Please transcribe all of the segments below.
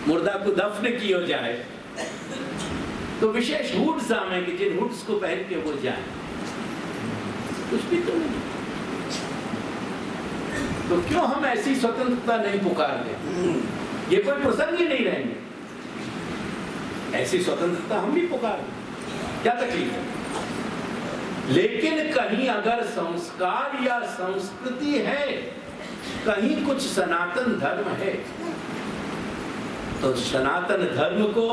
मुर्दा को दफन किया जाए तो विशेष हुड्स आवे कि जिन हुड्स को पहन के वो जाए, कुछ भी तो नहीं। तो क्यों हम ऐसी स्वतंत्रता नहीं पुकारते? ये कोई प्रसंग ही नहीं रहेंगे, ऐसी स्वतंत्रता हम भी पुकार, क्या तकलीफ है? लेकिन कहीं अगर संस्कार या संस्कृति है, कहीं कुछ सनातन धर्म है, तो सनातन धर्म को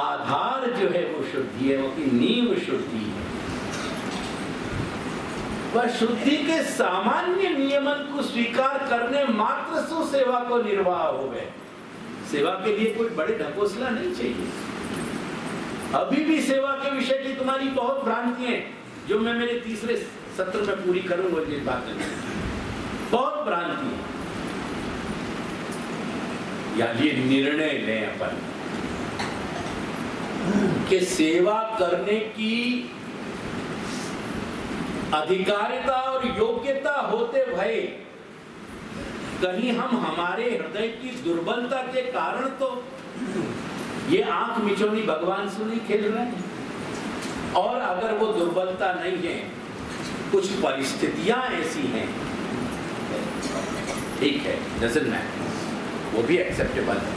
आधार जो है वो शुद्धि है, वो की नींव शुद्धि है। वह शुद्धि के सामान्य नियमन को स्वीकार करने मात्र से सेवा को निर्वाह हो गए। सेवा के लिए कोई बड़े ढकोसला नहीं चाहिए। अभी भी सेवा के विषय की तुम्हारी बहुत भ्रांति है, जो मैं मेरे तीसरे सत्र में पूरी करूंगा। ये बात बहुत भ्रांति है। या ये निर्णय लें अपन कि सेवा करने की अधिकारिता और योग्यता होते भय कहीं हम हमारे हृदय की दुर्बलता के कारण तो ये आंख मिचौनी भगवान से नहीं खेल रहे हैं। और अगर वो दुर्बलता नहीं है, कुछ परिस्थितियां ऐसी हैं, ठीक है, डजंट मैटर, वो भी एक्सेप्टेबल है।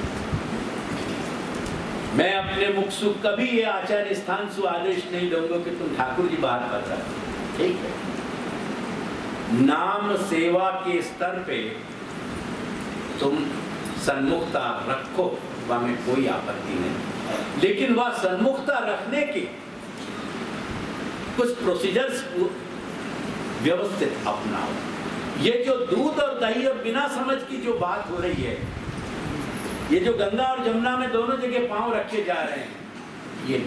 मैं अपने मुख से कभी ये आचार्य स्थान से आदेश नहीं दूंगा कि तुम ठाकुर जी बात कर रहे हो, ठीक है। नाम सेवा के स्तर पे तुम सन्मुखता रखो, वह में कोई आपत्ति नहीं, लेकिन वह सन्मुखता रखने के कुछ प्रोसीजर्स व्यवस्थित अपनाओ। ये जो दूध और दही और बिना समझ की जो बात हो रही है, ये जो गंगा और जमुना में दोनों जगह पांव रखे जा रहे हैं, ये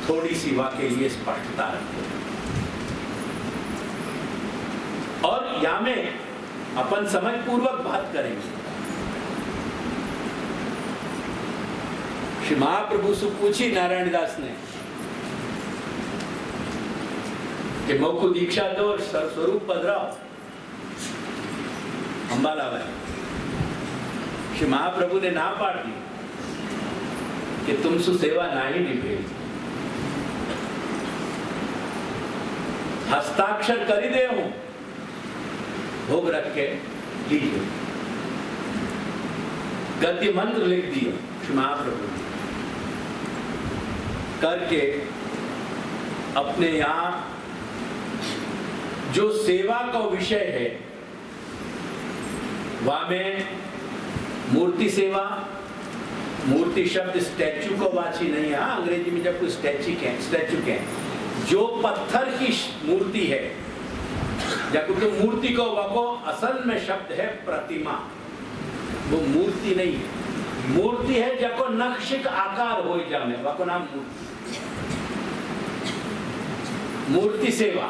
थोड़ी सी वाकई लिए स्पष्टता रखो। और यहां में अपन समझ पूर्वक बात करेंगे। श्री महाप्रभु से पूछी नारायण दास ने कि मोको दीक्षा दो और स्वरूप पधराओ, अंबाला भाई। श्री महाप्रभु ने ना पाड़ दी कि तुमसे सेवा ना ही निभे, हस्ताक्षर कर दे हूं, भोग रख के लीजिए। गद्य मंत्र लिख दिए श्री महाप्रभु ने, करके अपने यहां जो सेवा का विषय है वहां में मूर्ति सेवा, मूर्ति शब्द स्टैचू को वाची नहीं है। अंग्रेजी में जब कोई स्टैचू के जो पत्थर की मूर्ति है, जब तो मूर्ति को वको असल में शब्द है प्रतिमा, वो मूर्ति नहीं है। मूर्ति है जको नक्शिक आकार हो जाने, वको नाम मूर्ति। मूर्ति सेवा,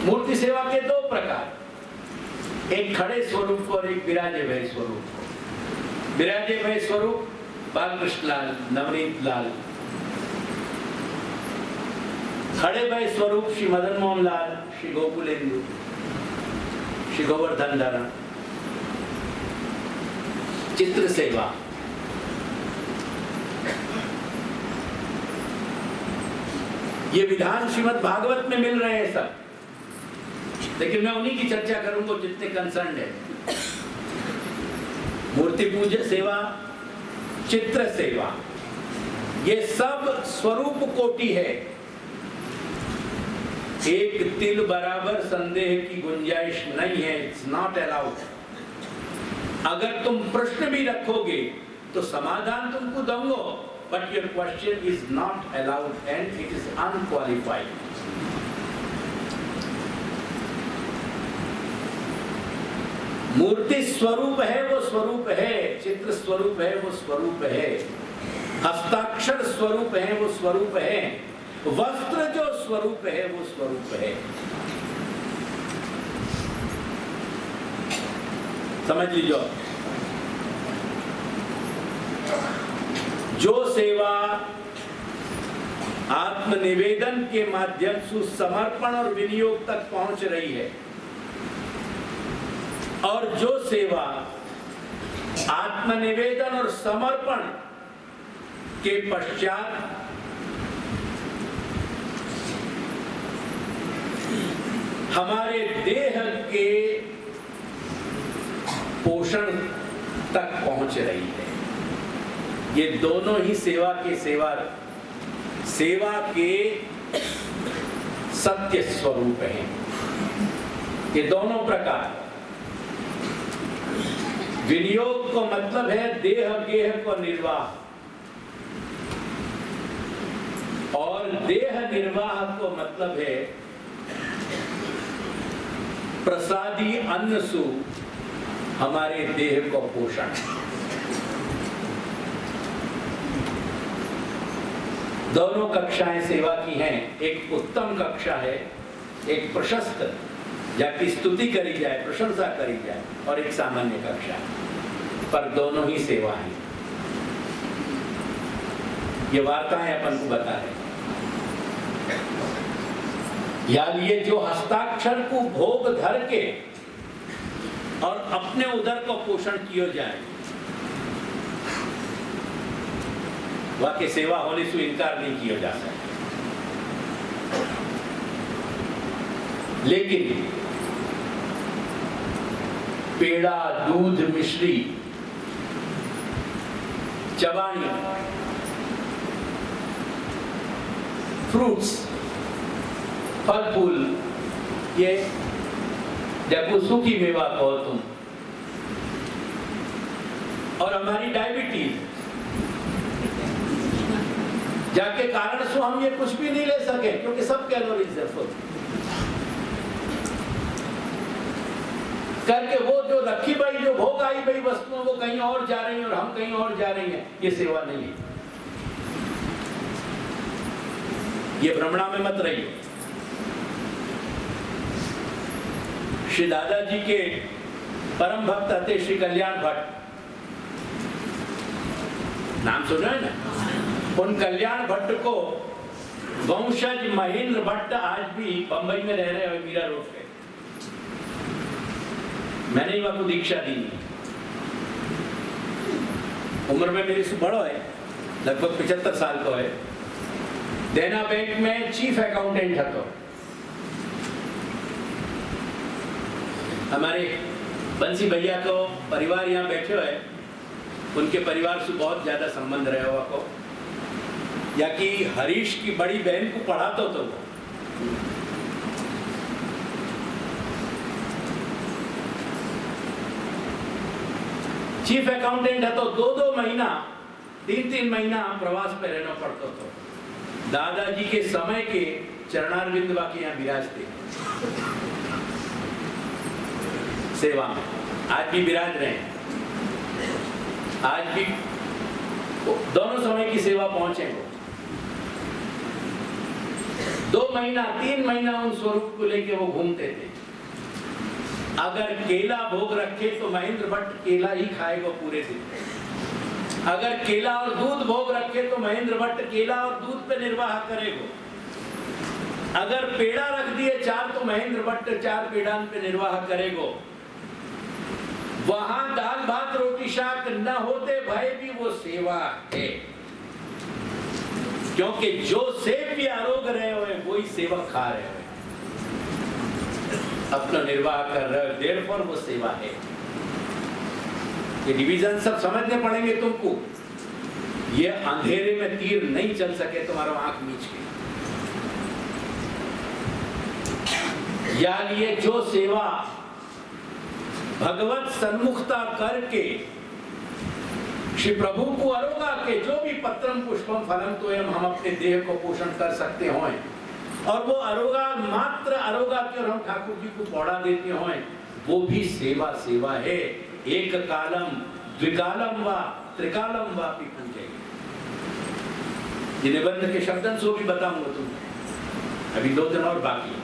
मूर्ति सेवा के दो प्रकार, एक खड़े स्वरूप और एक विराजे भय स्वरूप। विराजे भय स्वरूप बालकृष्ण लाल, नवनीत लाल। खड़े भय स्वरूप श्री मदन मोहन लाल, श्री गोकुलेंदु, श्री गोवर्धन धरा। चित्र सेवा, ये विधान श्रीमद् भागवत में मिल रहे हैं सब, लेकिन मैं उन्हीं की चर्चा करूंगा जितने कंसर्न है। मूर्ति पूजा सेवा, चित्र सेवा, ये सब स्वरूप कोटि है। एक तिल बराबर संदेह की गुंजाइश नहीं है, इट्स नॉट अलाउड। अगर तुम प्रश्न भी रखोगे तो समाधान तुमको दूंगा, but your question is not allowed and it is unqualified. मूर्ति स्वरूप है वो स्वरूप है, चित्र स्वरूप है वो स्वरूप है, हस्ताक्षर स्वरूप है वो स्वरूप है, वस्त्र जो स्वरूप है वो स्वरूप है। समझ लीजिए, जो सेवा आत्मनिवेदन के माध्यम से समर्पण और विनियोग तक पहुंच रही है, और जो सेवा आत्मनिवेदन और समर्पण के पश्चात हमारे देह के पोषण तक पहुंच रही है। ये दोनों ही सेवा के सत्य स्वरूप हैं। ये दोनों प्रकार। विनियोग को मतलब है देह गेह को निर्वाह, और देह निर्वाह को मतलब है प्रसादी अन्न सु हमारे देह को पोषण। दोनों कक्षाएं सेवा की हैं। एक उत्तम कक्षा है, एक प्रशस्त, जाकी स्तुति करी जाए, प्रशंसा करी जाए, और एक सामान्य कक्षा है, पर दोनों ही सेवा है। ये वार्ताएं अपन को बता रहे। याद ये जो हस्ताक्षर को भोग धर के और अपने उदर को पोषण किया जाए, वाक्य सेवा होने से इनकार नहीं किया जा सकता। लेकिन पेड़ा, दूध, मिश्री, चबानी, फ्रूट्स, फल फूल, ये देखो सूखी मेवा कहो तुम, और हमारी डायबिटीज, जाके कारण से हम ये कुछ भी नहीं ले सके, क्योंकि सब कैलोरीज है फुल करके। वो जो रखी भाई, जो भोग आई भाई वस्तुओं, वो कहीं और जा रही है और हम कहीं और जा रही हैं। ये सेवा नहीं है। ये भ्रमणा में मत रहिए। श्री दादाजी के परम भक्त थे श्री कल्याण भट्ट, नाम सुना है ना? उन कल्याण भट्ट को वंशज महेंद्र भट्ट आज भी बंबई में रह रहे हैं, मीरा रोड पे। मैंने ही वहां दीक्षा दी। उम्र में मेरे से बड़ो है, लगभग 75 साल को है। देना बैंक में चीफ अकाउंटेंट था। तो हमारे बंसी भैया को परिवार यहाँ बैठे हुए, उनके परिवार से बहुत ज्यादा संबंध रहा हुआ को, या कि हरीश की बड़ी बहन को पढ़ाता तो वो चीफ अकाउंटेंट है। तो 2-2 महीना, 3-3 महीना प्रवास पे रहना पड़ता। तो दादाजी के समय के चरणारविंद वाके यहाँ विराजते सेवा में, आज भी विराज रहे हैं। आज भी दोनों समय की सेवा पहुंचे वो। 2 महीना 3 महीना उन स्वरूप को लेके वो घूमते थे। अगर केला भोग रखे तो महेंद्र भट्ट केला ही खाएगा पूरे दिन। अगर केला और दूध भोग रखे तो महेंद्र भट्ट केला और दूध पे निर्वाह करेगा। अगर पेड़ा रख दिए 4 तो महेंद्र भट्ट 4 पेड़ान पे निर्वाह करेगा। वहां दाल भात रोटी शाक न होते भय भी वो सेवा है, क्योंकि जो सेव्य आरोग रहे हुए वही सेवा खा रहे हुए, अपना निर्वाह कर रहे हो, देयरफॉर वो सेवा है। ये डिवीजन सब समझने पड़ेंगे तुमको। ये अंधेरे में तीर नहीं चल सके तुम्हारा आंख मीच के। यानी ये जो सेवा भगवत सन्मुखता करके श्री प्रभु को अरोगा के जो भी पत्रम पुष्पम फलम तो हम अपने देह को पोषण कर सकते हो, और वो अरोगा मात्र अरोगा के और हम ठाकुर जी को पौड़ा देते हो, वो भी सेवा सेवा है। एक कालम द्विकालम व त्रिकालम वापी पूजे। ये निबंध के शब्दन सो भी बताऊंगा तुम्हें, अभी 2 दिन और बाकी।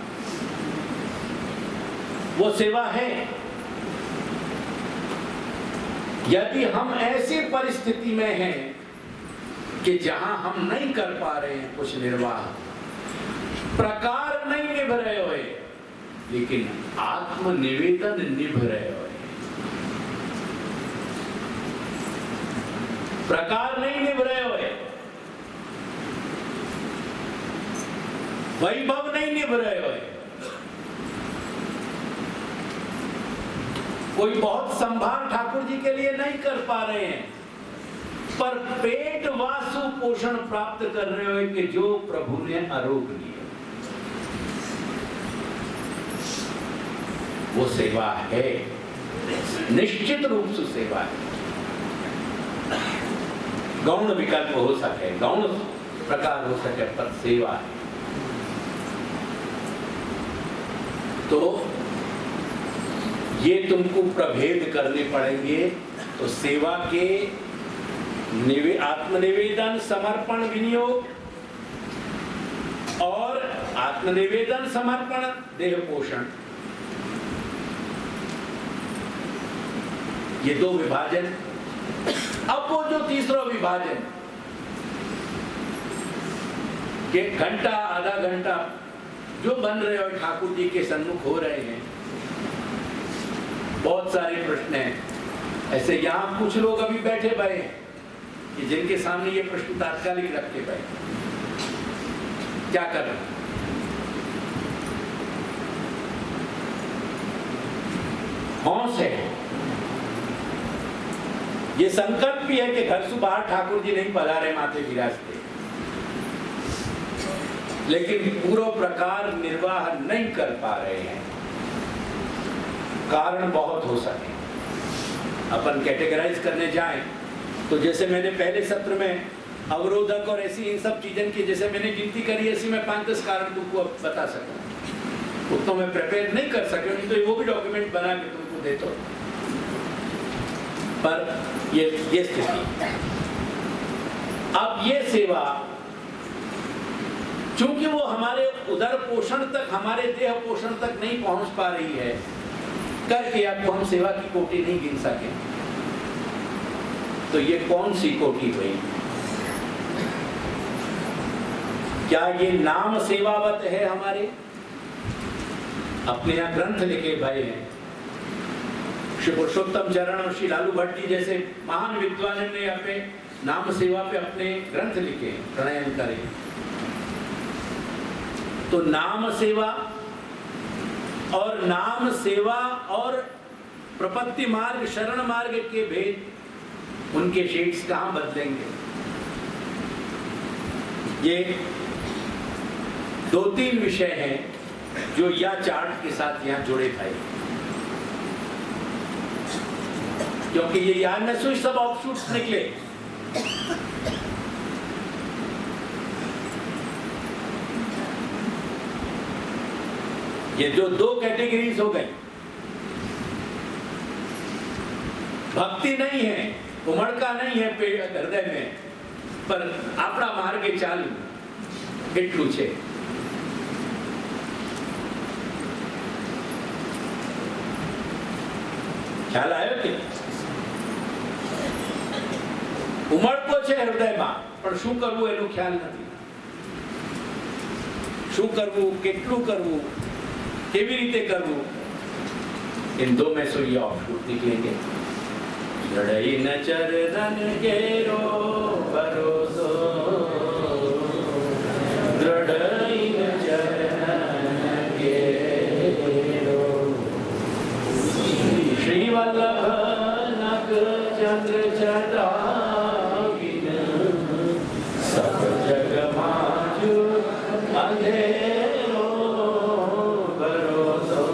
वो सेवा है। यदि हम ऐसी परिस्थिति में हैं कि जहां हम नहीं कर पा रहे हैं कुछ निर्वाह, प्रकार नहीं निभ रहे हुए, लेकिन आत्मनिवेदन निभ रहे हुए, प्रकार नहीं निभ रहे हो, वैभव नहीं निभ रहे हो, कोई बहुत संभाल ठाकुर जी के लिए नहीं कर पा रहे हैं, पर पेट वासु पोषण प्राप्त कर रहे हो कि जो प्रभु ने आरोग लिया, वो सेवा है, निश्चित रूप से सेवा है। गौण विकल्प हो सके, गौण प्रकार हो सके, पर सेवा है। तो ये तुमको प्रभेद करने पड़ेंगे। तो सेवा के आत्मनिवेदन, समर्पण, विनियोग और आत्मनिवेदन, समर्पण, देह पोषण, ये दो विभाजन। अब वो जो तीसरा विभाजन कि घंटा आधा घंटा जो बन रहे हो ठाकुर जी के सन्मुख हो रहे हैं, बहुत सारे प्रश्न हैं। ऐसे यहां कुछ लोग अभी बैठे भरे हैं कि जिनके सामने ये प्रश्न तात्कालिक रख के बैठे, क्या कर रहे हैं? हौस है। ये संकल्प भी है कि घर से बाहर ठाकुर जी नहीं पधारे, माथे विराजते, लेकिन पूरा प्रकार निर्वाह नहीं कर पा रहे हैं। कारण बहुत हो सके। अपन कैटेगराइज करने जाएं तो जैसे मैंने पहले सत्र में अवरोधक और ऐसी इन सब चीजों की जैसे मैंने गिनती करी, ऐसी मैं 5-10 कारण तुमको अब बता सकूं। उतना मैं प्रिपेयर नहीं कर सके, नहीं तो वो भी डॉक्यूमेंट बना के तुमको दे दो। पर ये स्थिति। अब ये सेवा चूंकि वो हमारे उदर पोषण तक, हमारे देह पोषण तक नहीं पहुंच पा रही है, करके आपको हम सेवा की कोटि नहीं गिन सके। तो ये कौन सी कोटि हुई? क्या ये नाम सेवावत है हमारे? अपने यहाँ ग्रंथ लिखे भाई हैं, श्री पुरुषोत्तम चरण और श्री लालू भट्ट जी जैसे महान विद्वान ने अपने नाम सेवा पे अपने ग्रंथ लिखे, प्रणयन करे। तो नाम सेवा और नाम सेवा और प्रपत्ति मार्ग, शरण मार्ग के भेद, उनके शेड्स कहां बदलेंगे? ये 2-3 विषय हैं जो या चार्ट के साथ यहां जुड़े थे, क्योंकि ये याद में से सब ऑफशूट्स निकले। ये जो 2 कैटेगरीज हो गई, भक्ति नहीं है, उमड़का नहीं है हृदय में, पर अपना मार्ग चालू એટલું છે। ખ્યાલ આવ્યો કે ઉમળકો છે હૃદયમાં, પણ શું કરવું એનો ખ્યાલ નથી। શું કરવું, કેટલું કરવું, કેવી રીતે કરવું, इन 2 में से ये ऑफशूट निकलेंगे। जड़ई न चरण केरो भरोसो, दृढ़ई न चरण केरो, श्री वल्लभ नग चंद्र चटाविन, सब जग माजु अंधेरो भरोसो,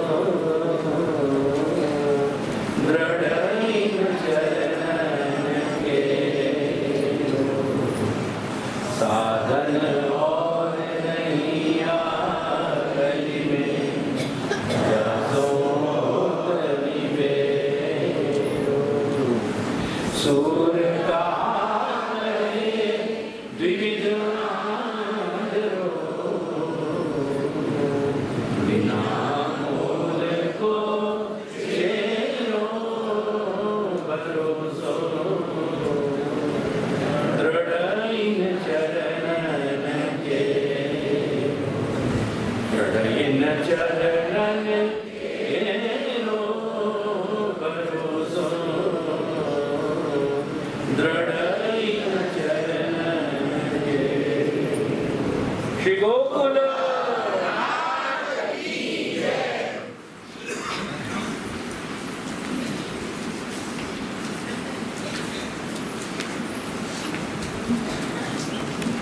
दृढ़ई न चरण केरो, साधन और नहीं आकलि में, जसोत निबेरो, सूर कहाँ रहे द्विविध आंधरो, बिना मूल को शेरो भरोसो, दृढ़ई न चरण केरो, दृढ़ई न चरण केरो भरोसो, दृढ़ई गोकुल